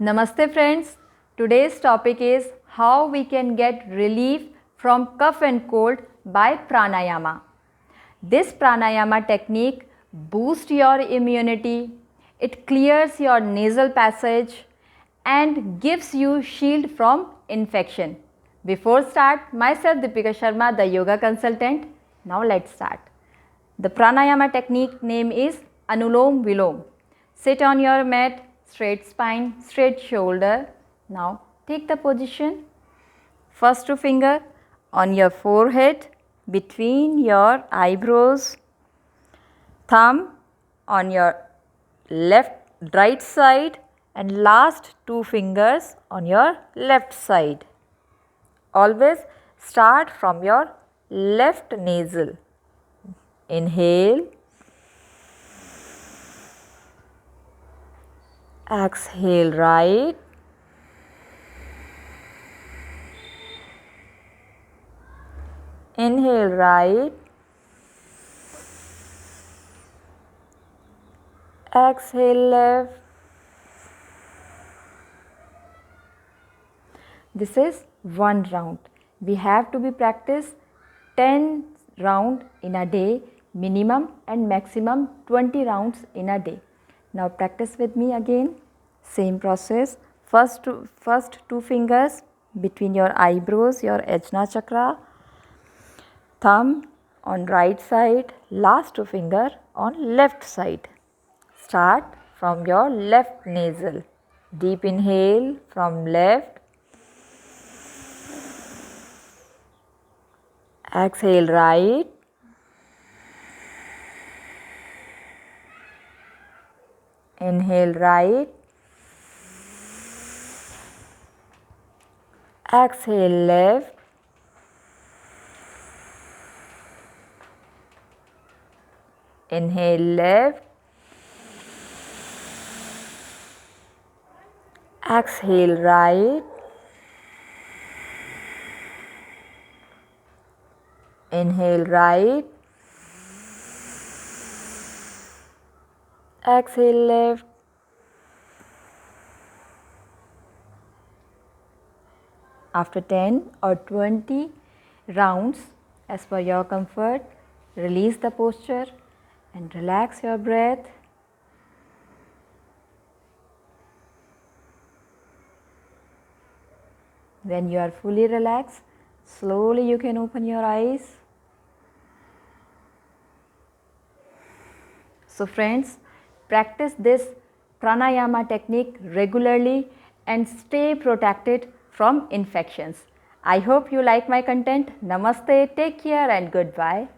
Namaste friends. Today's topic is how we can get relief from cough and cold by pranayama. This pranayama technique boosts your immunity, it clears your nasal passage and gives you shield from infection. Before start, myself Deepika Sharma, the yoga consultant. Now let's start. The pranayama technique name is Anulom Vilom. Sit on your mat, straight spine, straight shoulder. Now take the position. First two finger on your forehead, between your eyebrows, thumb on your right side and last two fingers on your left side. Always start from your left nasal. Inhale, exhale right, inhale right, exhale left. This is one round. We have to be practice 10 round in a day, minimum and maximum 20 rounds in a day. Now practice with me again. Same process. First two fingers between your eyebrows, your ajna chakra, thumb on right side, last two finger on left side. Start from your left nasal. Deep inhale from left. Exhale right. Inhale right. Exhale left. Inhale left. Exhale right. Inhale right. Exhale left. After 10 or 20 rounds, as per your comfort, release the posture and relax your breath. When you are fully relaxed, slowly you can open your eyes. So friends, practice this pranayama technique regularly and stay protected from infections. I hope you like my content. Namaste, take care and goodbye.